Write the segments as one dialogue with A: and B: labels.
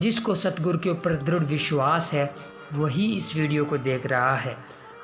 A: जिसको सतगुरु के ऊपर दृढ़ विश्वास है वही इस वीडियो को देख रहा है।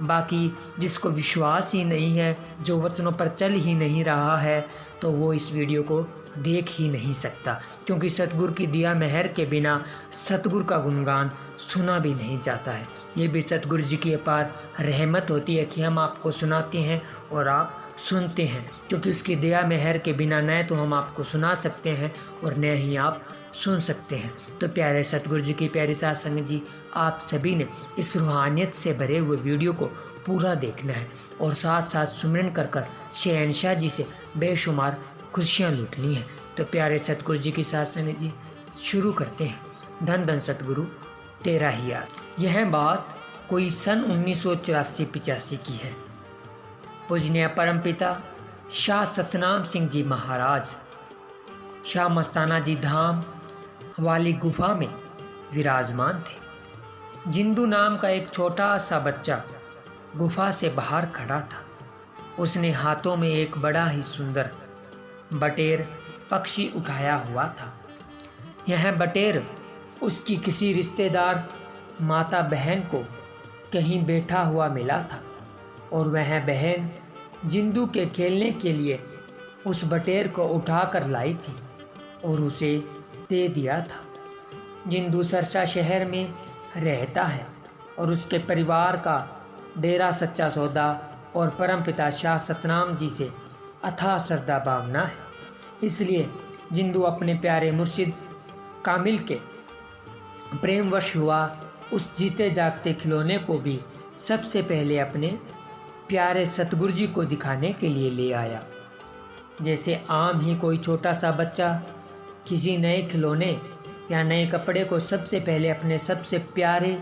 A: बाकी जिसको विश्वास ही नहीं है, जो वचनों पर चल ही नहीं रहा है, तो वो इस वीडियो को देख ही नहीं सकता, क्योंकि सतगुरु की दिया मेहर के बिना सतगुरु का गुणगान सुना भी नहीं जाता है। ये भी सतगुरु जी की अपार रहमत होती है कि हम आपको सुनाते हैं और आप सुनते हैं, क्योंकि उसकी दया मेहर के बिना न तो हम आपको सुना सकते हैं और न ही आप सुन सकते हैं। तो प्यारे सतगुरु जी की प्यारी साथ संगत जी, आप सभी ने इस रूहानियत से भरे हुए वीडियो को पूरा देखना है और साथ साथ सुमिरन कर कर शहंशाह जी से बेशुमार खुशियाँ लूटनी है। तो प्यारे सतगुरु जी की साथ संगत जी, शुरू करते हैं। धन धन सतगुरु तेरा ही आस। यह बात कोई सन 1984-85 की है। पूजनीय परमपिता शाह सतनाम सिंह जी महाराज शाह मस्ताना जी धाम वाली गुफा में विराजमान थे। जिंदू नाम का एक छोटा सा बच्चा गुफा से बाहर खड़ा था। उसने हाथों में एक बड़ा ही सुंदर बटेर पक्षी उठाया हुआ था। यह बटेर उसकी किसी रिश्तेदार माता बहन को कहीं बैठा हुआ मिला था और वह बहन जिंदू के खेलने के लिए उस बटेर को उठाकर लाई थी और उसे दे दिया था। जिंदू सरसा शहर में रहता है और उसके परिवार का डेरा सच्चा सौदा और परमपिता शाह सतनाम जी से अथाह श्रद्धा भावना है। इसलिए जिंदू अपने प्यारे मुर्शिद कामिल के प्रेमवश हुआ। उस जीते जागते खिलौने को भी सबसे पहले अपने प्यारे सतगुरु जी को दिखाने के लिए ले आया। जैसे आम ही कोई छोटा सा बच्चा किसी नए खिलौने या नए कपड़े को सबसे पहले अपने सबसे प्यारे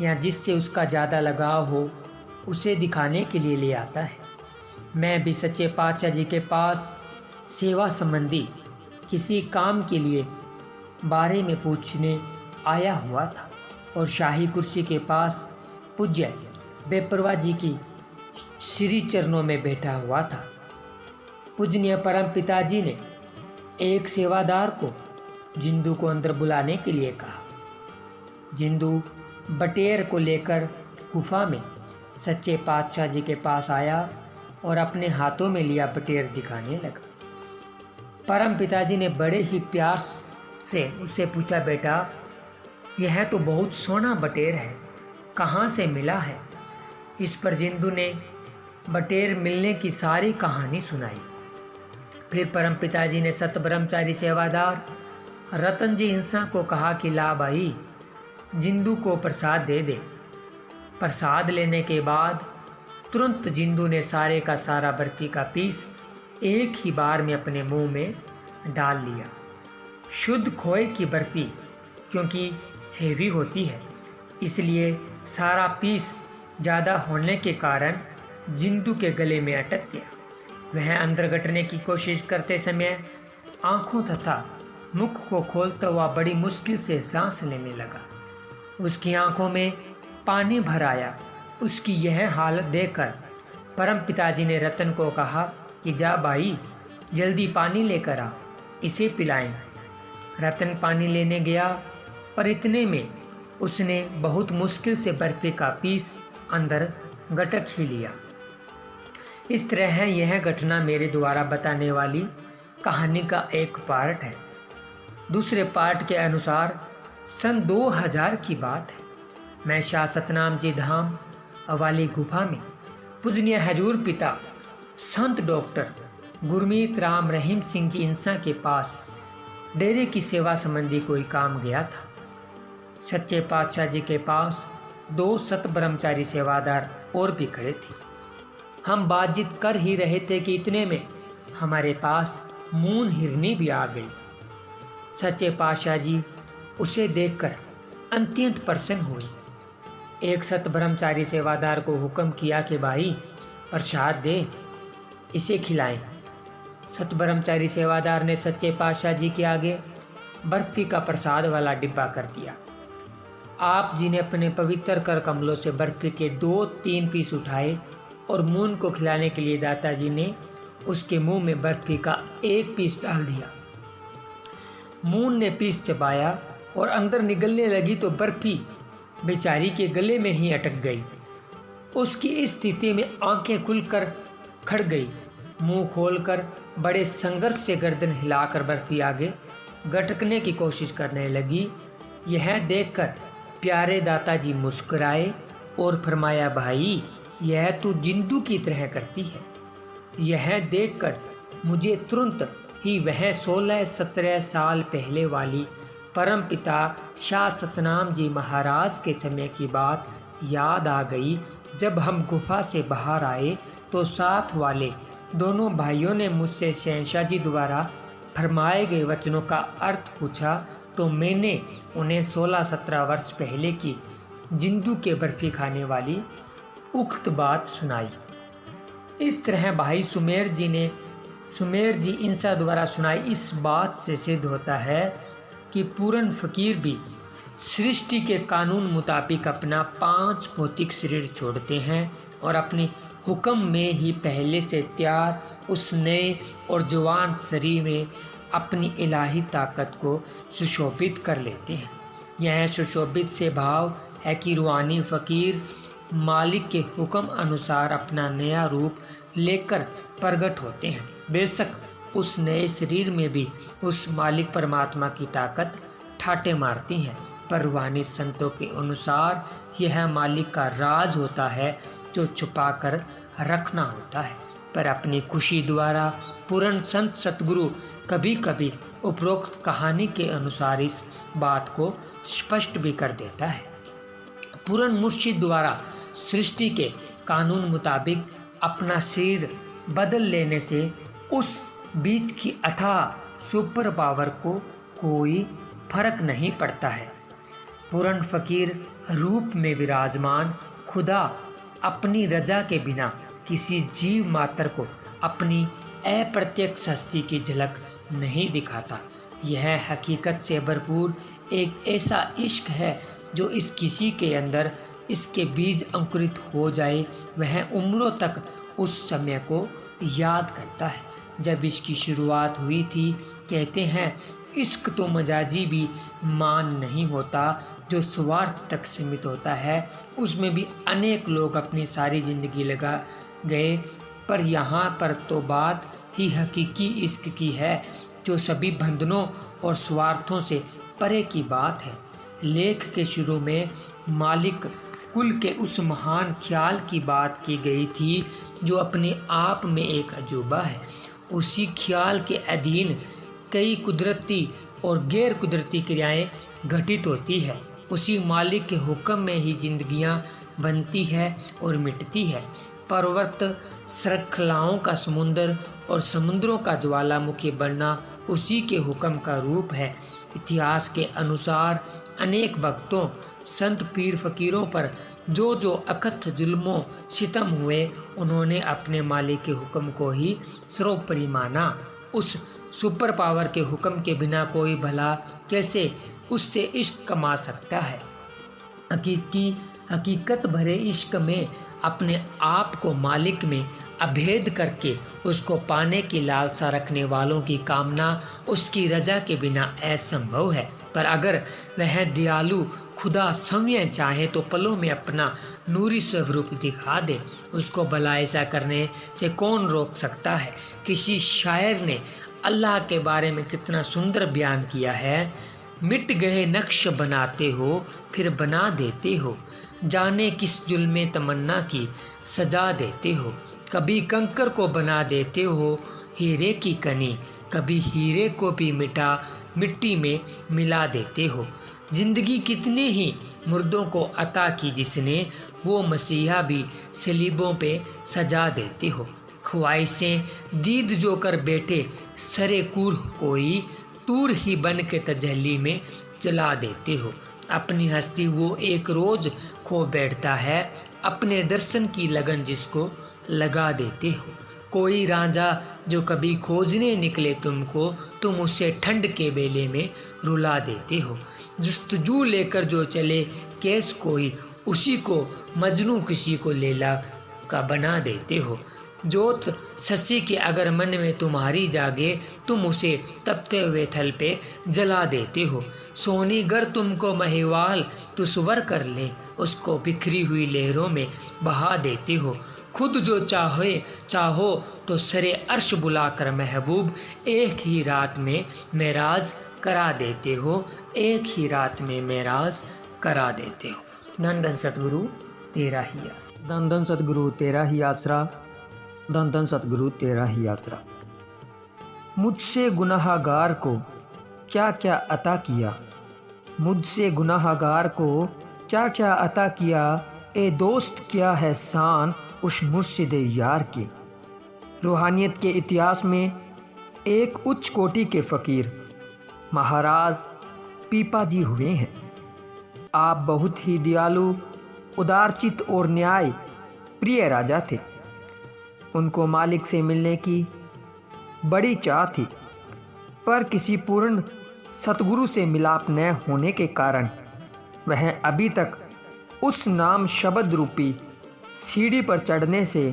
A: या जिससे उसका ज़्यादा लगाव हो उसे दिखाने के लिए ले आता है। मैं भी सच्चे पातशाह जी के पास सेवा संबंधी किसी काम के लिए बारे में पूछने आया हुआ था और शाही कुर्सी के पास पूज्य बेपरवाह जी की श्री चरणों में बैठा हुआ था। पूजनीय परम पिताजी ने एक सेवादार को जिंदू को अंदर बुलाने के लिए कहा। जिंदू बटेर को लेकर गुफा में सच्चे पातशाह जी के पास आया और अपने हाथों में लिया बटेर दिखाने लगा। परम पिताजी ने बड़े ही प्यार से उससे पूछा, बेटा यह तो बहुत सोना बटेर है, कहाँ से मिला है? इस पर जिंदू ने बटेर मिलने की सारी कहानी सुनाई। फिर परम पिताजी ने सत ब्रह्मचारी सेवादार रतन जी इंसा को कहा कि ला भाई जिंदू को प्रसाद दे दे। प्रसाद लेने के बाद तुरंत जिंदू ने सारे का सारा बर्फी का पीस एक ही बार में अपने मुंह में डाल लिया। शुद्ध खोए की बर्फी क्योंकि हेवी होती है, इसलिए सारा पीस ज़्यादा होने के कारण जिंदू के गले में अटक गया। वह अंदर गटने की कोशिश करते समय आंखों तथा मुख को खोलता हुआ बड़ी मुश्किल से सांस लेने लगा। उसकी आंखों में पानी भर आया। उसकी यह हालत देखकर परम पिताजी ने रतन को कहा कि जा भाई जल्दी पानी लेकर आ, इसे पिलाएं। रतन पानी लेने गया, पर इतने में उसने बहुत मुश्किल से बर्फी का पीस अंदर गटक ही लिया। इस तरह यह घटना मेरे द्वारा बताने वाली कहानी का एक पार्ट है। दूसरे पार्ट के अनुसार सन 2000 की बात है। मैं शाह सतनाम जी धाम वाली गुफा में पूजनीय हजूर पिता संत डॉक्टर गुरमीत राम रहीम सिंह जी इंसा के पास डेरे की सेवा संबंधी कोई काम गया था। सच्चे पातशाह जी के पास 2 सत ब्रह्मचारी सेवादार और भी खड़े थे। हम बातचीत कर ही रहे थे कि इतने में हमारे पास मून हिरनी भी आ गई। सच्चे पातशाह जी उसे देखकर अत्यंत प्रसन्न हुए। एक सत ब्रह्मचारी सेवादार को हुक्म किया कि भाई प्रसाद दे, इसे खिलाएं। सत ब्रह्मचारी सेवादार ने सच्चे पातशाह जी के आगे बर्फी का प्रसाद वाला डिब्बा कर दिया। आप जी ने अपने पवित्र कर कमलों से बर्फी के 2-3 पीस उठाए और मून को खिलाने के लिए दाताजी ने उसके मुंह में बर्फी का एक पीस डाल दिया। मून ने पीस चबाया और अंदर निगलने लगी तो बर्फी बेचारी के गले में ही अटक गई। उसकी इस स्थिति में आंखें खुलकर खड़ गई। मुंह खोलकर बड़े संघर्ष से गर्दन हिलाकर बर्फी आगे गटकने की कोशिश करने लगी। यह देखकर प्यारे दादाजी मुस्कुराए और फरमाया, भाई यह तू जिंदू की तरह करती है। यह देखकर मुझे तुरंत ही वह 16-17 साल पहले वाली परमपिता शाह सतनाम जी महाराज के समय की बात याद आ गई। जब हम गुफा से बाहर आए तो साथ वाले दोनों भाइयों ने मुझसे शहंशाह जी द्वारा फरमाए गए वचनों का अर्थ पूछा तो मैंने उन्हें 16-17 वर्ष पहले की जिंदू के बर्फी खाने वाली उक्त बात सुनाई। इस तरह भाई सुमेर जी इंसा द्वारा सुनाई इस बात से सिद्ध होता है कि पूरन फकीर भी सृष्टि के कानून मुताबिक अपना 5 भौतिक शरीर छोड़ते हैं और अपनी हुक्म में ही पहले से तैयार उस नए और जवान शरीर में अपनी इलाही ताकत को सुशोभित कर लेते हैं। यह सुशोभित से भाव है कि रूहानी फकीर मालिक के हुक्म अनुसार अपना नया रूप लेकर प्रकट होते हैं। बेशक उस नए शरीर में भी उस मालिक परमात्मा की ताकत ठाटे मारती हैं, पर रूहानी संतों के अनुसार यह मालिक का राज होता है जो छुपा कर रखना होता है। पर अपनी खुशी द्वारा पूर्ण संत सतगुरु कभी कभी उपरोक्त कहानी के अनुसार इस बात को स्पष्ट भी कर देता है। पूर्ण मुर्शिद द्वारा सृष्टि के कानून मुताबिक अपना शरीर बदल लेने से उस बीच की अथाह सुपर पावर को कोई फर्क नहीं पड़ता है। पूर्ण फकीर रूप में विराजमान खुदा अपनी रजा के बिना किसी जीव मात्र को अपनी अप्रत्यक्ष हस्ती की झलक नहीं दिखाता। यह हकीकत से भरपूर एक ऐसा इश्क है जो इस किसी के अंदर इसके बीज अंकुरित हो जाए वह उम्रों तक उस समय को याद करता है जब इसकी शुरुआत हुई थी। कहते हैं इश्क तो मजाजी भी मान नहीं होता जो स्वार्थ तक सीमित होता है, उसमें भी अनेक लोग अपनी सारी जिंदगी लगा गए, पर यहाँ पर तो बात ही हकीकी इश्क की है जो सभी बंधनों और स्वार्थों से परे की बात है। लेख के शुरू में मालिक कुल के उस महान ख्याल की बात की गई थी जो अपने आप में एक अजूबा है। उसी ख्याल के अधीन कई कुदरती और गैर कुदरती क्रियाएं घटित होती है। उसी मालिक के हुक्म में ही जिंदगियां बनती है और मिटती है। पर्वत श्रृंखलाओं का समुंदर और समुद्रों का ज्वालामुखी बनना उसी के हुक्म का रूप है। इतिहास के अनुसार अनेक भक्तों संत पीर फकीरों पर जो जो अकथ जुल्मों सितम हुए उन्होंने अपने मालिक के हुक्म को ही सर्वोपरि माना। उस सुपर पावर के हुक्म के बिना कोई भला कैसे उससे इश्क कमा सकता है। हकीकत भरे इश्क में अपने आप को मालिक में अभेद करके उसको पाने की लालसा रखने वालों की कामना उसकी रजा के बिना असंभव है। पर अगर वह दयालु खुदा समय चाहे तो पलों में अपना नूरी स्वरूप दिखा दे, उसको भला ऐसा करने से कौन रोक सकता है। किसी शायर ने अल्लाह के बारे में कितना सुंदर बयान किया है, मिट गए नक्श बनाते हो फिर बना देते हो, जाने किस जुल्मे तमन्ना की सजा देते हो, कभी कंकर को बना देते हो हीरे की कनी, कभी हीरे को भी मिट्टी में मिला देते हो। जिंदगी कितने ही मुर्दों को अता की जिसने, वो मसीहा भी सलीबों पे सजा देते हो। ख्वाहिशें दीद जो कर बैठे सरे कूर कोई, टूर ही बन के तजल्ली में चला देते हो। अपनी हस्ती वो एक रोज खो बैठता है, अपने दर्शन की लगन जिसको लगा देते हो। कोई रांझा जो कभी खोजने निकले तुमको, तुम उसे ठंड के बेले में रुला देते हो। जुस्तजू लेकर जो चले केस कोई, उसी को मजनू किसी को लैला का बना देते हो। जोत शशि के अगर मन में तुम्हारी जागे, तुम उसे तपते हुए थल पे जला देते हो। सोनी गर तुमको महिवाल तो सुवर कर ले, उसको बिखरी हुई लहरों में बहा देते हो। खुद जो चाहो तो सरे अर्श बुलाकर महबूब, एक ही रात में मेराज करा देते हो, एक ही रात में मेराज करा देते हो। धन धन सतगुरु तेरा ही आसरा, धन धन सतगुरु तेरा ही आसरा, धन धन सतगुरु तेरा ही आसरा। मुझसे गुनाहगार को क्या क्या अता किया, मुझसे गुनाहगार को क्या क्या अता किया, ए दोस्त क्या है शान उस मुर्शिद यार के। रूहानियत के इतिहास में एक उच्च कोटि के फ़कीर महाराज पीपा जी हुए हैं। आप बहुत ही दयालु, उदारचित और न्याय प्रिय राजा थे। उनको मालिक से मिलने की बड़ी चाह थी, पर किसी पूर्ण सतगुरु से मिलाप न होने के कारण वह अभी तक उस नाम शब्द रूपी सीढ़ी पर चढ़ने से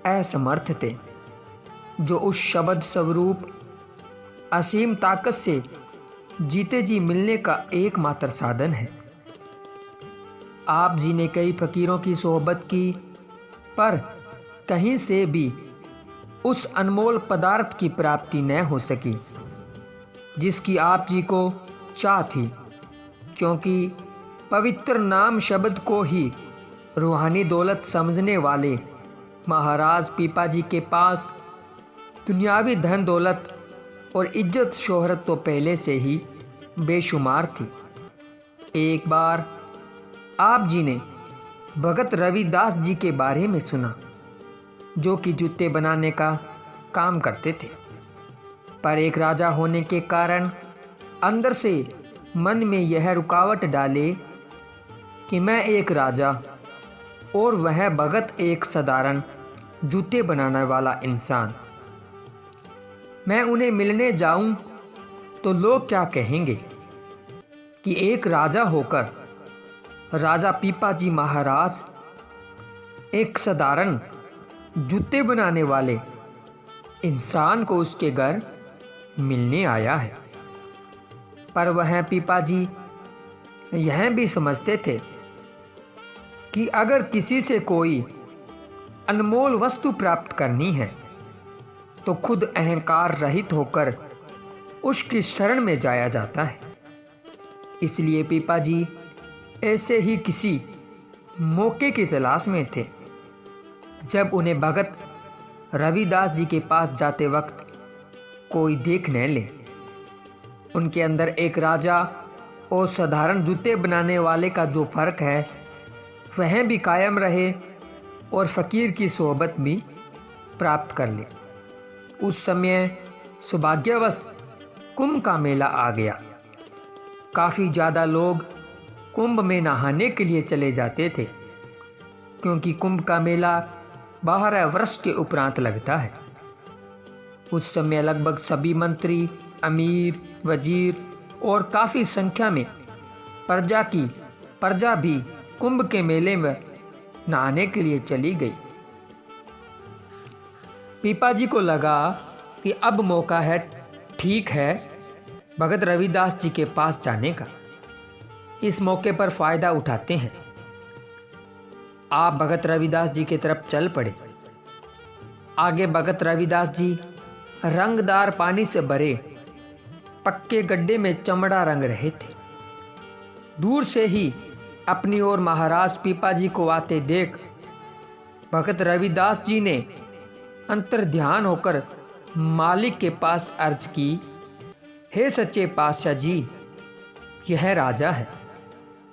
A: असमर्थ थे, जो उस शब्द स्वरूप असीम ताकत से जीते जी मिलने का एकमात्र साधन है। आप जी ने कई फकीरों की सोहबत की, पर कहीं से भी उस अनमोल पदार्थ की प्राप्ति न हो सकी जिसकी आप जी को चाह थी, क्योंकि पवित्र नाम शब्द को ही रूहानी दौलत समझने वाले महाराज पीपा जी के पास दुनियावी धन दौलत और इज्जत शोहरत तो पहले से ही बेशुमार थी। एक बार आप जी ने भगत रविदास जी के बारे में सुना, जो कि जूते बनाने का काम करते थे, पर एक राजा होने के कारण अंदर से मन में यह रुकावट डाले कि मैं एक राजा और वह भगत एक साधारण जूते बनाने वाला इंसान, मैं उन्हें मिलने जाऊं तो लोग क्या कहेंगे कि एक राजा होकर राजा पीपा जी महाराज एक साधारण जूते बनाने वाले इंसान को उसके घर मिलने आया है। पर वह पीपा जी यह भी समझते थे कि अगर किसी से कोई अनमोल वस्तु प्राप्त करनी है तो खुद अहंकार रहित होकर उसकी शरण में जाया जाता है। इसलिए पीपा जी ऐसे ही किसी मौके की तलाश में थे, जब उन्हें भगत रविदास जी के पास जाते वक्त कोई देख न ले। उनके अंदर एक राजा और साधारण जूते बनाने वाले का जो फर्क है वह भी कायम रहे और फ़कीर की सोहबत भी प्राप्त कर ले। उस समय सौभाग्यवश कुंभ का मेला आ गया। काफ़ी ज़्यादा लोग कुंभ में नहाने के लिए चले जाते थे, क्योंकि कुंभ का मेला 12 वर्ष के उपरांत लगता है। उस समय लगभग सभी मंत्री, अमीर, वजीर और काफ़ी संख्या में प्रजा भी कुंभ के मेले में नहाने के लिए चली गई। पीपा जी को लगा कि अब मौका है, ठीक है, भगत रविदास जी के पास जाने का। इस मौके पर फ़ायदा उठाते हैं। आप भगत रविदास जी की तरफ चल पड़े। आगे भगत रविदास जी रंगदार पानी से भरे पक्के गड्ढे में चमड़ा रंग रहे थे। दूर से ही अपनी ओर महाराज पीपा जी को आते देख भगत रविदास जी ने अंतर ध्यान होकर मालिक के पास अर्ज की, हे सच्चे पातशाह जी, यह राजा है,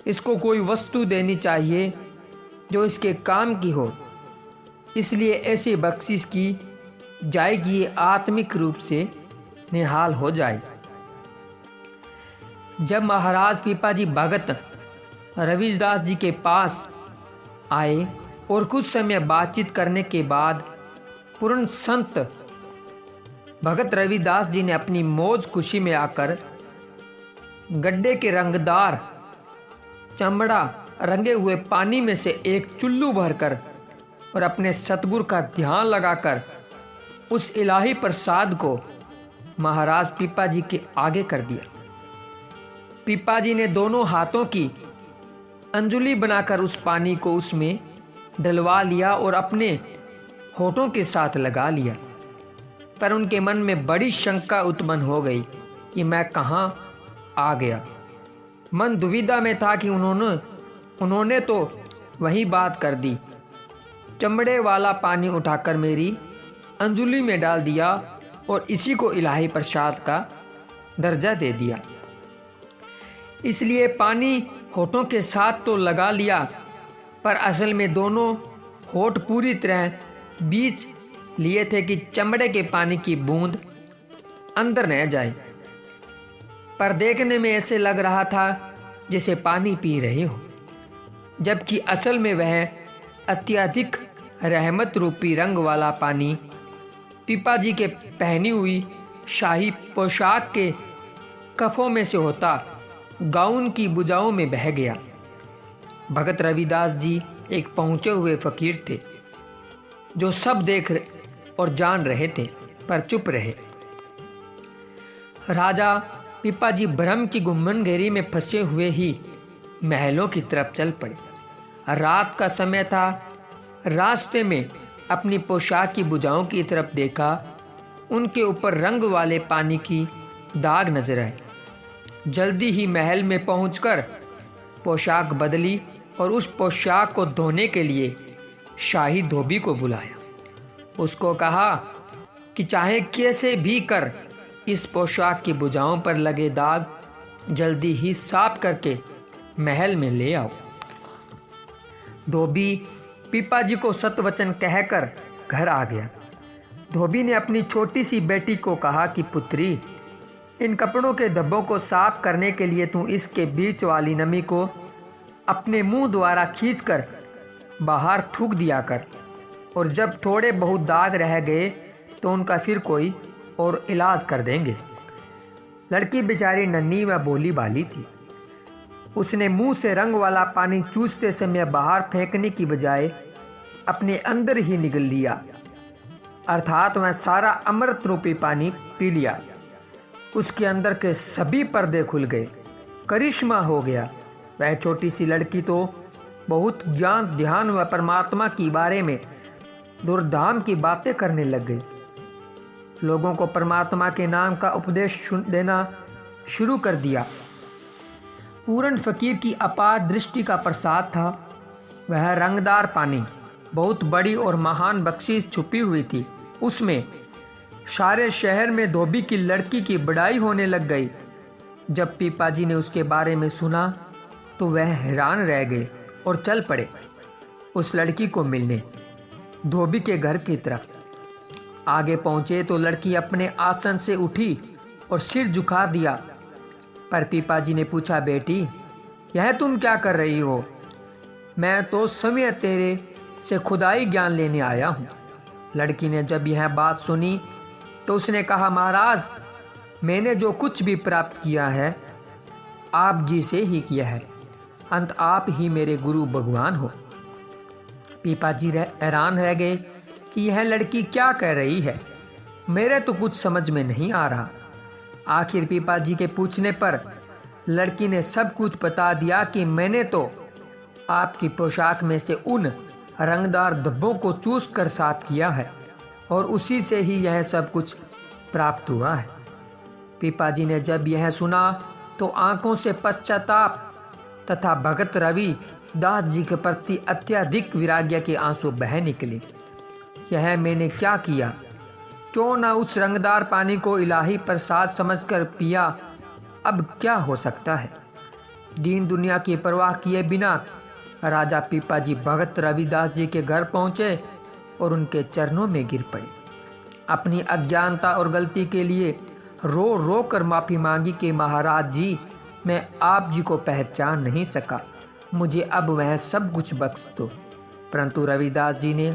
A: इसको कोई वस्तु देनी चाहिए जो इसके काम की हो, इसलिए ऐसी बख्शिश की जाए कि ये आत्मिक रूप से निहाल हो जाए। जब महाराज पीपा जी भगत रविदास जी के पास आए और कुछ समय बातचीत करने के बाद पूर्ण संत भगत रविदास जी ने अपनी मौज खुशी में आकर गड्ढे के रंगदार चमड़ा रंगे हुए पानी में से एक चुल्लू भरकर और अपने सतगुरु का ध्यान लगाकर उस इलाही प्रसाद को महाराज पीपा जी के आगे कर दिया। पीपा जी ने दोनों हाथों की अंजुली बनाकर उस पानी को उसमें डलवा लिया और अपने होठों के साथ लगा लिया। पर उनके मन में बड़ी शंका उत्पन्न हो गई कि मैं कहाँ आ गया। मन दुविधा में था कि उन्होंने तो वही बात कर दी, चमड़े वाला पानी उठाकर मेरी अंजुली में डाल दिया और इसी को इलाही प्रसाद का दर्जा दे दिया। इसलिए पानी होठों के साथ तो लगा लिया, पर असल में दोनों होठ पूरी तरह बीच लिए थे कि चमड़े के पानी की बूंद अंदर न जाए। पर देखने में ऐसे लग रहा था जैसे पानी पी रहे हो, जबकि असल में वह अत्यधिक रहमत रूपी रंग वाला पानी पीपा जी के पहनी हुई शाही पोशाक के कफों में से होता गाउन की भुजाओं में बह गया। भगत रविदास जी एक पहुंचे हुए फकीर थे जो सब देख और जान रहे थे, पर चुप रहे। राजा पीपा जी भ्रम की गुम्मनघेरी में फंसे हुए ही महलों की तरफ चल पड़े। रात का समय था। रास्ते में अपनी पोशाक की भुजाओं की तरफ देखा, उनके ऊपर रंग वाले पानी की दाग नजर आए। जल्दी ही महल में पहुंचकर पोशाक बदली और उस पोशाक को धोने के लिए शाही धोबी को बुलाया। उसको कहा कि चाहे कैसे भी कर इस पोशाक की भुजाओं पर लगे दाग जल्दी ही साफ करके महल में ले आओ। धोबी पीपा जी को सतवचन कहकर घर आ गया। धोबी ने अपनी छोटी सी बेटी को कहा कि पुत्री, इन कपड़ों के धब्बों को साफ करने के लिए तू इसके बीच वाली नमी को अपने मुंह द्वारा खींचकर बाहर थूक दिया कर, और जब थोड़े बहुत दाग रह गए तो उनका फिर कोई और इलाज कर देंगे। लड़की बेचारी नन्ही व भोली भाली थी। उसने मुंह से रंग वाला पानी चूसते समय बाहर फेंकने की बजाय अपने अंदर ही निगल लिया, अर्थात वह सारा अमृत रूपी पानी पी लिया। उसके अंदर के सभी पर्दे खुल गए, करिश्मा हो गया। वह छोटी सी लड़की तो बहुत ज्ञान ध्यान व परमात्मा के बारे में दुर्धाम की बातें करने लग गई। लोगों को परमात्मा के नाम का उपदेश देना शुरू कर दिया। पूरन फकीर की अपार दृष्टि का प्रसाद था। वह रंगदार पानी, बहुत बड़ी और महान बख्शीश छुपी हुई थी उसमें। सारे शहर में धोबी की लड़की की बड़ाई होने लग गई। जब पीपा जी ने उसके बारे में सुना तो वह हैरान रह गए और चल पड़े उस लड़की को मिलने धोबी के घर की तरफ। आगे पहुंचे तो लड़की अपने आसन से उठी और सिर झुका दिया। पर पीपा जी ने पूछा, बेटी, यह तुम क्या कर रही हो? मैं तो समय तेरे से खुदाई ज्ञान लेने आया हूँ। लड़की ने जब यह बात सुनी तो उसने कहा, महाराज, मैंने जो कुछ भी प्राप्त किया है आप जी से ही किया है। अंत आप ही मेरे गुरु भगवान हो। पीपा जी हैरान रह गए कि यह लड़की क्या कह रही है, मेरे तो कुछ समझ में नहीं आ रहा। आखिर पीपा जी के पूछने पर लड़की ने सब कुछ बता दिया कि मैंने तो आपकी पोशाक में से उन रंगदार धब्बों को चूस कर साफ किया है और उसी से ही यह सब कुछ प्राप्त हुआ है। पीपा जी ने जब यह सुना तो आंखों से पश्चाताप तथा भगत रवि दास जी के प्रति अत्यधिक विराग्य के आंसू बह निकले। यह मैंने क्या किया? क्यों ना उस रंगदार पानी को इलाही प्रसाद समझकर पिया? अब क्या हो सकता है? दीन दुनिया की परवाह किए बिना राजा पीपा जी भगत रविदास जी के घर पहुंचे और उनके चरणों में गिर पड़े। अपनी अज्ञानता और गलती के लिए रो रो कर माफ़ी मांगी कि महाराज जी, मैं आप जी को पहचान नहीं सका, मुझे अब वह सब कुछ बख्श दो। परंतु रविदास जी ने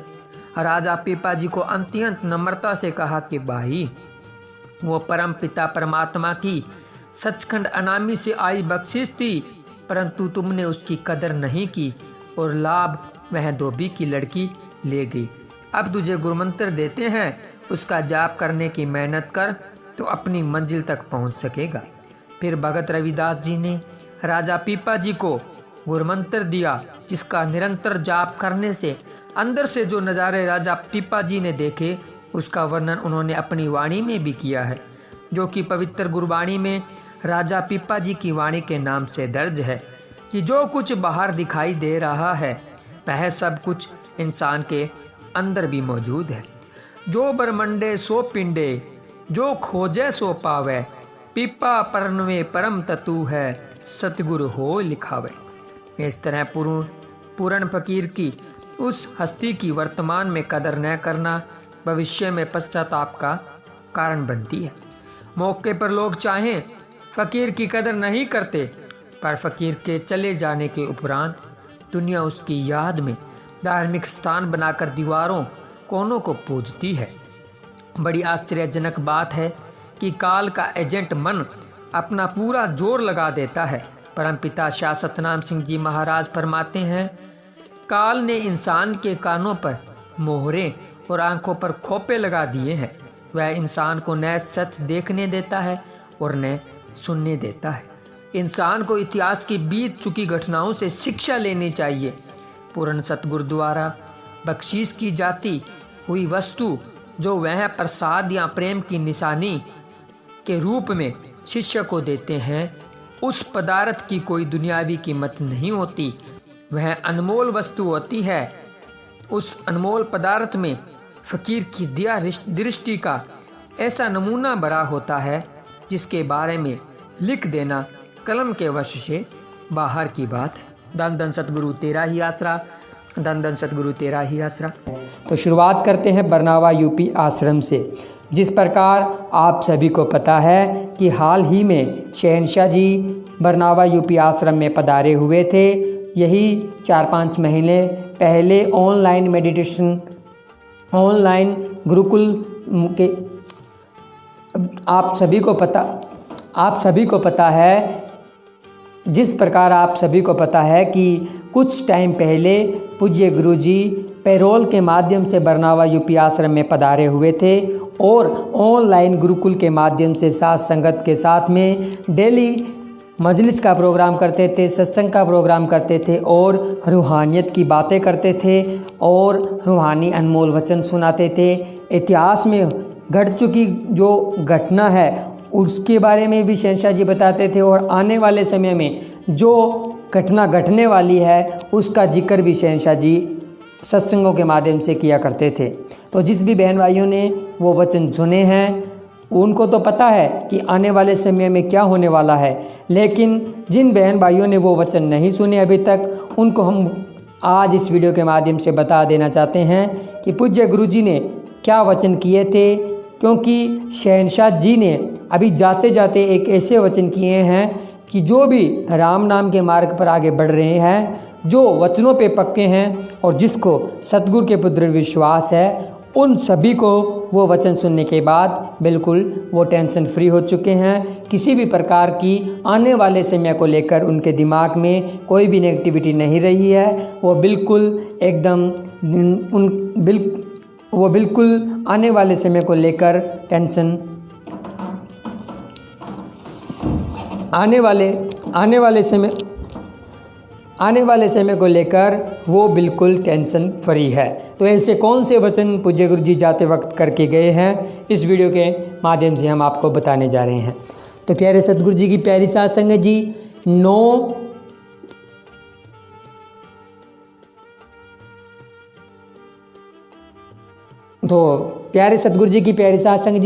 A: राजा पीपा जी को अत्यंत नम्रता से कहा कि भाई, वो परम पिता परमात्मा की सचखंड अनामी से आई बख्शिश थी, परंतु तुमने उसकी कदर नहीं की और लाभ वह धोबी की लड़की ले गई। अब तुझे गुरुमंत्र देते हैं, उसका जाप करने की मेहनत कर तो अपनी मंजिल तक पहुंच सकेगा। फिर भगत रविदास जी ने राजा पीपा जी को गुरुमंत्र दिया, जिसका निरंतर जाप करने से अंदर से जो नज़ारे राजा पीपा जी ने देखे उसका वर्णन उन्होंने अपनी वाणी में भी किया है, जो कि पवित्र गुरबाणी में राजा पीपा जी की वाणी के नाम से दर्ज है कि जो कुछ बाहर दिखाई दे रहा है वह सब कुछ इंसान के अंदर भी मौजूद है। जो बरमंडे सो पिंडे, जो खोजे सो पावे, पीपा परनवे परम ततु है, सतगुरु हो लिखावे। इस तरह पूर्ण फकीर की उस हस्ती की वर्तमान में कदर न करना भविष्य में पश्चाताप का कारण बनती है। मौके पर लोग चाहें फकीर की कदर नहीं करते, पर फकीर के चले जाने के उपरांत दुनिया उसकी याद में धार्मिक स्थान बनाकर दीवारों कोनों को पूजती है। बड़ी आश्चर्यजनक बात है कि काल का एजेंट मन अपना पूरा जोर लगा देता है। परमपिता शाह सतनाम सिंह जी महाराज फरमाते हैं, काल ने इंसान के कानों पर मोहरे और आंखों पर खोपे लगा दिए हैं। वह इंसान को न सच देखने देता है और न सुनने देता है। इंसान को इतिहास की बीत चुकी घटनाओं से शिक्षा लेनी चाहिए। पूर्ण सतगुरु द्वारा बख्शीश की जाती हुई वस्तु जो वह प्रसाद या प्रेम की निशानी के रूप में शिष्य को देते हैं, उस पदार्थ की कोई दुनियावी कीमत नहीं होती। वह अनमोल वस्तु होती है। उस अनमोल पदार्थ में फकीर की दिया दृष्टि का ऐसा नमूना भरा होता है जिसके बारे में लिख देना कलम के वश से बाहर की बात है। धन धन सतगुरु तेरा ही आसरा, धन धन सतगुरु तेरा ही आसरा।
B: तो शुरुआत करते हैं बरनावा यूपी आश्रम से। जिस प्रकार आप सभी को पता है कि हाल ही में शहनशाह जी बरनावा यूपी आश्रम में पधारे हुए थे। यही 4-5 महीने पहले ऑनलाइन मेडिटेशन, ऑनलाइन गुरुकुल के आप सभी को पता है, जिस प्रकार आप सभी को पता है कि कुछ टाइम पहले पूज्य गुरुजी पैरोल के माध्यम से बरनावा यूपी आश्रम में पधारे हुए थे और ऑनलाइन गुरुकुल के माध्यम से साथ संगत के साथ में डेली मजलिस का प्रोग्राम करते थे, सत्संग का प्रोग्राम करते थे और रूहानियत की बातें करते थे और रूहानी अनमोल वचन सुनाते थे। इतिहास में घट चुकी जो घटना है उसके बारे में भी शहनशाह जी बताते थे और आने वाले समय में जो घटना घटने वाली है उसका जिक्र भी शहनशाह जी सत्संगों के माध्यम से किया करते थे। तो जिस भी बहन भाइयों ने वो वचन सुने हैं उनको तो पता है कि आने वाले समय में क्या होने वाला है, लेकिन जिन बहन भाइयों ने वो वचन नहीं सुने अभी तक, उनको हम आज इस वीडियो के माध्यम से बता देना चाहते हैं कि पूज्य गुरुजी ने क्या वचन किए थे। क्योंकि शहनशाह जी ने अभी जाते जाते एक ऐसे वचन किए हैं कि जो भी राम नाम के मार्ग पर आगे बढ़ रहे हैं, जो वचनों पे पक्के हैं और जिसको सतगुरु के पुत्र विश्वास है, उन सभी को वो वचन सुनने के बाद बिल्कुल वो टेंशन फ्री हो चुके हैं। किसी भी प्रकार की आने वाले समय को लेकर उनके दिमाग में कोई भी नेगेटिविटी नहीं रही है। वो बिल्कुल आने वाले समय को लेकर आने वाले समय को लेकर वो बिल्कुल टेंशन फ्री है। तो ऐसे कौन से वचन पूज्य गुरु जी जाते वक्त करके गए हैं, इस वीडियो के माध्यम से हम आपको बताने जा रहे हैं। तो प्यारे सतगुरु जी की प्यारी साध संगत जी,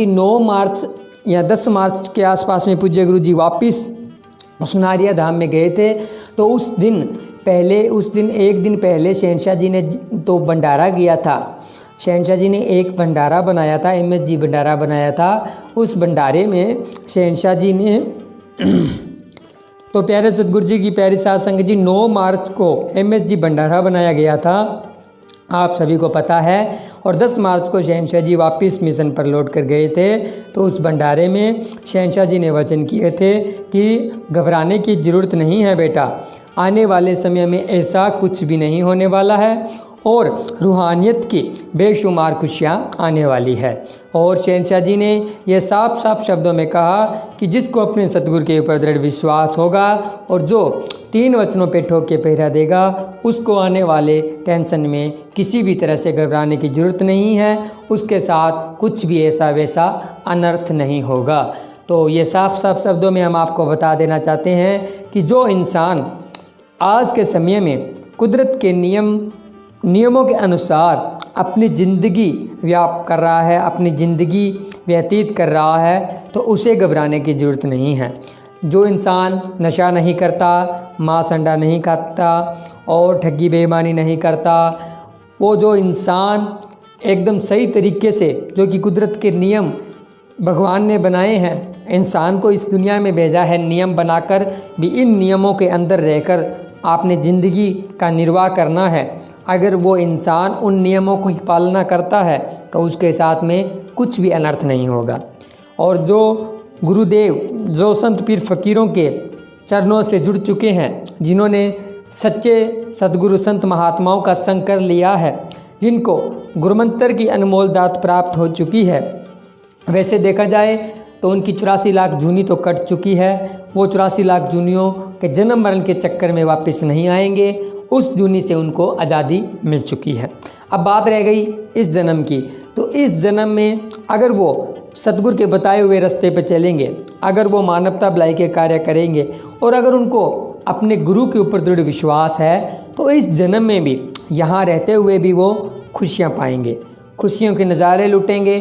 B: 9 मार्च या 10 मार्च के आसपास में पूज्य गुरु जी वापिस सुनारिया धाम में गए थे। तो उस दिन एक दिन पहले शहनशाह जी ने तो भंडारा किया था। शहनशाह जी ने एक भंडारा बनाया था, MSG भंडारा बनाया था। उस भंडारे में शहनशाह जी ने तो प्यारे सतगुरु जी की प्यारी साध संगत जी, 9 मार्च को MSG भंडारा बनाया गया था, आप सभी को पता है। और 10 मार्च को शहनशाह जी वापस मिशन पर लौट कर गए थे। तो उस भंडारे में शहनशाह जी ने वचन किए थे कि घबराने की ज़रूरत नहीं है बेटा, आने वाले समय में ऐसा कुछ भी नहीं होने वाला है और रूहानियत की बेशुमार खुशियाँ आने वाली है। और शहंशाह जी ने यह साफ साफ शब्दों में कहा कि जिसको अपने सतगुरु के ऊपर दृढ़ विश्वास होगा और जो 3 वचनों पे ठोक के पहरा देगा, उसको आने वाले टेंशन में किसी भी तरह से घबराने की ज़रूरत नहीं है। उसके साथ कुछ भी ऐसा वैसा अनर्थ नहीं होगा। तो ये साफ साफ शब्दों में हम आपको बता देना चाहते हैं कि जो इंसान आज के समय में कुदरत के नियमों के अनुसार अपनी ज़िंदगी व्याप्त कर रहा है, अपनी ज़िंदगी व्यतीत कर रहा है, तो उसे घबराने की ज़रूरत नहीं है। जो इंसान नशा नहीं करता, मांस अंडा नहीं खाता और ठगी बेईमानी नहीं करता, वो जो इंसान एकदम सही तरीके से, जो कि कुदरत के नियम भगवान ने बनाए हैं, इंसान को इस दुनिया में भेजा है नियम बनाकर, भी इन नियमों के अंदर रहकर आपने ज़िंदगी का निर्वाह करना है। अगर वो इंसान उन नियमों की पालना करता है तो उसके साथ में कुछ भी अनर्थ नहीं होगा। और जो गुरुदेव, जो संत पीर फ़कीरों के चरणों से जुड़ चुके हैं, जिन्होंने सच्चे सद्गुरु संत महात्माओं का संग कर लिया है, जिनको गुरुमंत्र की अनमोल दात प्राप्त हो चुकी है, वैसे देखा जाए तो उनकी 84 लाख जूनी तो कट चुकी है। वो 84 लाख जूनियों के जन्म मरण के चक्कर में वापस नहीं आएंगे। उस जूनी से उनको आज़ादी मिल चुकी है। अब बात रह गई इस जन्म की, तो इस जन्म में अगर वो सतगुरु के बताए हुए रास्ते पर चलेंगे, अगर वो मानवता भलाई के कार्य करेंगे और अगर उनको अपने गुरु के ऊपर दृढ़ विश्वास है, तो इस जन्म में भी यहाँ रहते हुए भी वो खुशियाँ पाएंगे, खुशियों के नज़ारे लुटेंगे।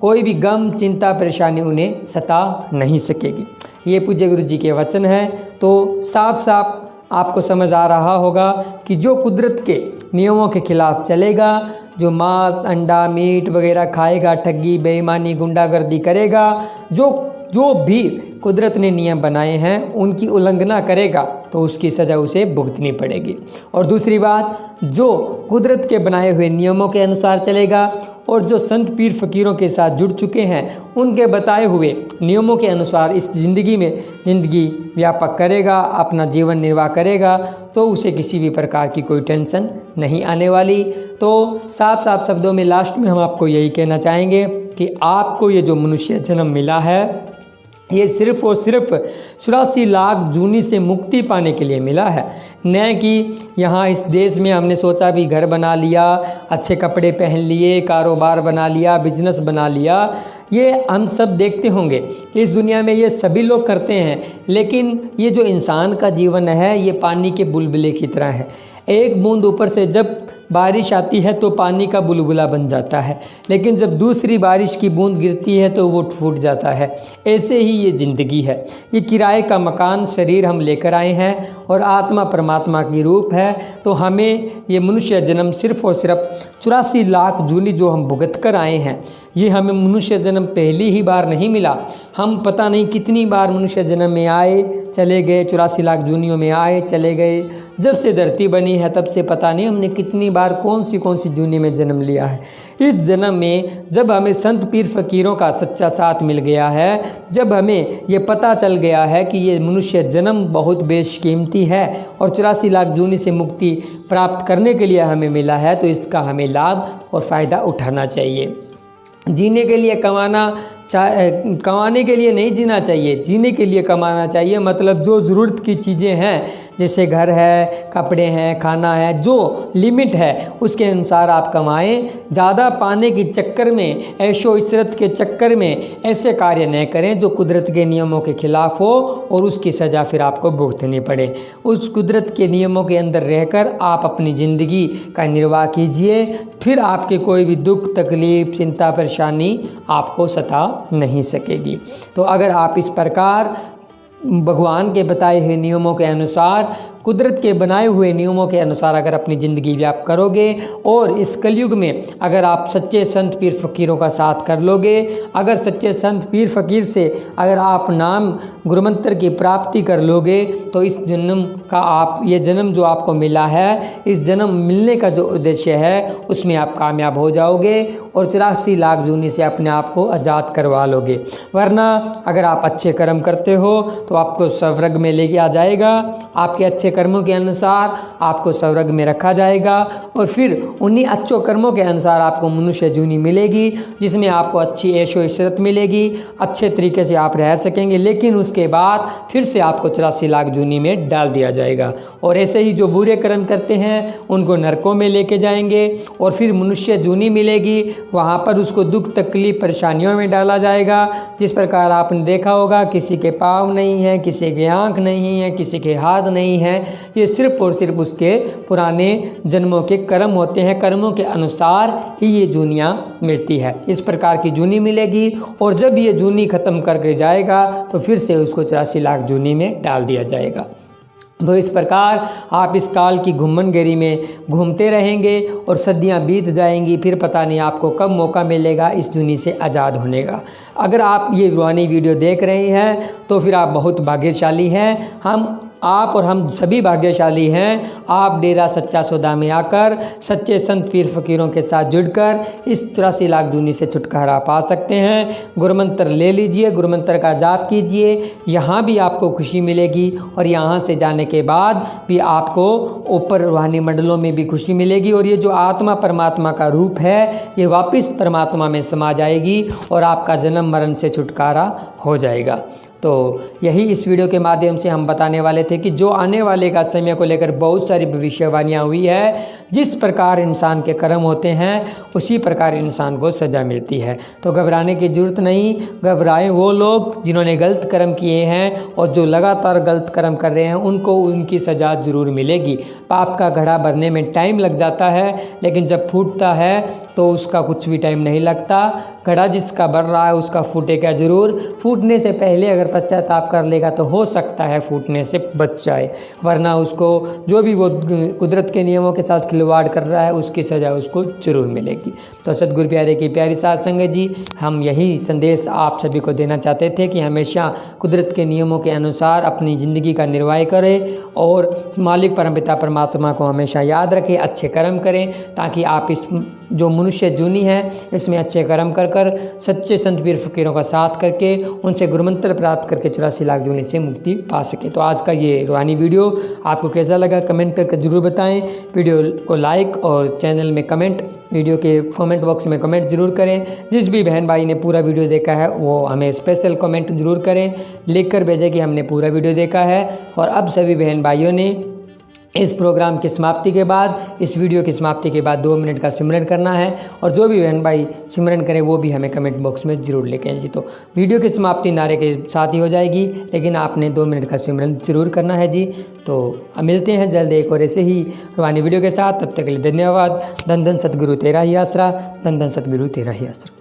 B: कोई भी गम, चिंता, परेशानी उन्हें सता नहीं सकेगी। ये पूज्य गुरु जी के वचन हैं। तो साफ साफ आपको समझ आ रहा होगा कि जो कुदरत के नियमों के खिलाफ चलेगा, जो मांस अंडा मीट वगैरह खाएगा, ठगी बेईमानी गुंडागर्दी करेगा, जो भी कुदरत ने नियम बनाए हैं उनकी उल्लंघना करेगा, तो उसकी सज़ा उसे भुगतनी पड़ेगी। और दूसरी बात, जो कुदरत के बनाए हुए नियमों के अनुसार चलेगा और जो संत पीर फ़कीरों के साथ जुड़ चुके हैं, उनके बताए हुए नियमों के अनुसार इस ज़िंदगी में ज़िंदगी व्यापक करेगा, अपना जीवन निर्वाह करेगा, तो उसे किसी भी प्रकार की कोई टेंशन नहीं आने वाली। तो साफ साफ शब्दों में लास्ट में हम आपको यही कहना चाहेंगे कि आपको ये जो मनुष्य जन्म मिला है, ये सिर्फ़ और सिर्फ 84 लाख जूनी से मुक्ति पाने के लिए मिला है। न कि यहाँ इस देश में हमने सोचा भी घर बना लिया, अच्छे कपड़े पहन लिए, कारोबार बना लिया, बिजनेस बना लिया। ये हम सब देखते होंगे कि इस दुनिया में ये सभी लोग करते हैं, लेकिन ये जो इंसान का जीवन है, ये पानी के बुलबुले की तरह है। एक बूंद ऊपर से जब बारिश आती है तो पानी का बुलबुला बन जाता है, लेकिन जब दूसरी बारिश की बूंद गिरती है तो वो फूट जाता है। ऐसे ही ये ज़िंदगी है। ये किराए का मकान शरीर हम लेकर आए हैं और आत्मा परमात्मा की रूप है। तो हमें ये मनुष्य जन्म सिर्फ़ और सिर्फ 84 लाख जूनी जो हम भुगत कर आए हैं, ये हमें मनुष्य जन्म पहली ही बार नहीं मिला। हम पता नहीं कितनी बार मनुष्य जन्म में आए चले गए, 84 लाख जूनियों में आए चले गए। जब से धरती बनी है तब से पता नहीं हमने कितनी बार कौन सी जूनी में जन्म लिया है। इस जन्म में जब हमें संत पीर फ़कीरों का सच्चा साथ मिल गया है, जब हमें ये पता चल गया है कि ये मनुष्य जन्म बहुत बेशकीमती है और 84 लाख जूनी से मुक्ति प्राप्त करने के लिए हमें मिला है, तो इसका हमें लाभ और फ़ायदा उठाना चाहिए। जीने के लिए कमाने के लिए नहीं जीना चाहिए, जीने के लिए कमाना चाहिए। मतलब जो ज़रूरत की चीज़ें हैं, जैसे घर है, कपड़े हैं, खाना है, जो लिमिट है उसके अनुसार आप कमाएं। ज़्यादा पाने के चक्कर में, ऐशो इशरत के चक्कर में ऐसे कार्य न करें जो कुदरत के नियमों के ख़िलाफ़ हो और उसकी सज़ा फिर आपको भुगतनी पड़े। उस कुदरत के नियमों के अंदर रहकर आप अपनी ज़िंदगी का निर्वाह कीजिए, फिर आपके कोई भी दुख तकलीफ़ चिंता परेशानी आपको सता नहीं सकेगी। तो अगर आप इस प्रकार भगवान के बताए हुए नियमों के अनुसार, कुदरत के बनाए हुए नियमों के अनुसार अगर अपनी ज़िंदगी व्याप्त करोगे और इस कलयुग में अगर आप सच्चे संत पीर फ़कीरों का साथ कर लोगे, अगर सच्चे संत पीर फ़कीर से अगर आप नाम गुरुमंत्र की प्राप्ति कर लोगे, तो इस जन्म का आप ये जन्म जो आपको मिला है, इस जन्म मिलने का जो उद्देश्य है उसमें आप कामयाब हो जाओगे और 84 लाख जूनी से अपने आप को आज़ाद करवा लोगे। वरना अगर आप अच्छे कर्म करते हो तो आपको स्वर्ग में लेके आ जाएगा। आपके अच्छे कर्मों के अनुसार आपको स्वर्ग में रखा जाएगा और फिर उन्हीं अच्छे कर्मों के अनुसार आपको मनुष्य जूनी मिलेगी, जिसमें आपको अच्छी ऐशो इशरत मिलेगी, अच्छे तरीके से आप रह सकेंगे। लेकिन उसके बाद फिर से आपको 84 लाख जूनी में डाल दिया जाएगा। और ऐसे ही जो बुरे कर्म करते हैं उनको नरकों में लेके जाएंगे और फिर मनुष्य जूनी मिलेगी, वहाँ पर उसको दुख तकलीफ परेशानियों में डाला जाएगा। जिस प्रकार आपने देखा होगा, किसी के पाँव नहीं है, किसी के आँख नहीं है, किसी के हाथ नहीं है, ये सिर्फ और सिर्फ उसके पुराने जन्मों के कर्म होते हैं। कर्मों के अनुसार ही ये जूनियाँ मिलती है। इस प्रकार की जूनी मिलेगी और जब ये जूनी ख़त्म करके जाएगा तो फिर से उसको 84 लाख जूनी में डाल दिया जाएगा। तो इस प्रकार आप इस काल की घुमनगरी में घूमते रहेंगे और सदियां बीत जाएंगी, फिर पता नहीं आपको कब मौका मिलेगा इस जूनी से आज़ाद होने का। अगर आप ये रूहानी वीडियो देख रहे हैं तो फिर आप बहुत भाग्यशाली हैं। आप और हम सभी भाग्यशाली हैं। आप डेरा सच्चा सौदा में आकर सच्चे संत पीर फ़कीरों के साथ जुड़कर इस 84 लाख जूनी से छुटकारा पा सकते हैं। गुरुमंत्र ले लीजिए, गुरुमंत्र का जाप कीजिए, यहाँ भी आपको खुशी मिलेगी और यहाँ से जाने के बाद भी आपको ऊपर रूहानी मंडलों में भी खुशी मिलेगी। और ये जो आत्मा परमात्मा का रूप है, ये वापस परमात्मा में समा जाएगी और आपका जन्म मरण से छुटकारा हो जाएगा। तो यही इस वीडियो के माध्यम से हम बताने वाले थे कि जो आने वाले का समय को लेकर बहुत सारी भविष्यवाणियाँ हुई है। जिस प्रकार इंसान के कर्म होते हैं उसी प्रकार इंसान को सज़ा मिलती है। तो घबराने की ज़रूरत नहीं। घबराएं वो लोग जिन्होंने गलत कर्म किए हैं और जो लगातार गलत कर्म कर रहे हैं, उनको उनकी सज़ा ज़रूर मिलेगी। पाप का घड़ा भरने में टाइम लग जाता है, लेकिन जब फूटता है तो उसका कुछ भी टाइम नहीं लगता। घड़ा जिसका भर रहा है उसका फूटेगा ज़रूर। फूटने से पहले अगर पश्चाताप कर लेगा तो हो सकता है फूटने से बच जाए, वरना उसको जो भी वो कुदरत के नियमों के साथ खिलवाड़ कर रहा है उसकी सज़ा उसको ज़रूर मिलेगी। तो सतगुरु प्यारे की प्यारी साध संगत जी, हम यही संदेश आप सभी को देना चाहते थे कि हमेशा कुदरत के नियमों के अनुसार अपनी ज़िंदगी का निर्वाह करें और मालिक परमपिता परमात्मा को हमेशा याद रखें, अच्छे कर्म करें, ताकि आप इस जो मनुष्य जूनी है इसमें अच्छे कर्म कर कर सच्चे संत पीर फ़कीरों का साथ करके उनसे गुरुमंत्र प्राप्त करके 84 लाख जूनी से मुक्ति पा सके। तो आज का ये रूहानी वीडियो आपको कैसा लगा कमेंट करके ज़रूर बताएं। वीडियो को लाइक और चैनल में कमेंट, वीडियो के कमेंट बॉक्स में कमेंट ज़रूर करें। जिस भी बहन भाई ने पूरा वीडियो देखा है वो हमें स्पेशल कमेंट ज़रूर करें, लिख कर भेजें कि हमने पूरा वीडियो देखा है। और अब सभी बहन भाइयों ने इस प्रोग्राम की समाप्ति के बाद, इस वीडियो की समाप्ति के बाद 2 मिनट का सिमरन करना है। और जो भी बहन भाई सिमरन करें वो भी हमें कमेंट बॉक्स में ज़रूर लिखें जी। तो वीडियो की समाप्ति नारे के साथ ही हो जाएगी, लेकिन आपने 2 मिनट का सिमरन ज़रूर करना है जी। तो अब मिलते हैं जल्द एक और ऐसे ही रूहानी वीडियो के साथ। तब तक के लिए धन्यवाद। धन धन सतगुरु तेरा ही आसरा, धन धन सतगुरु तेरा ही आसरा।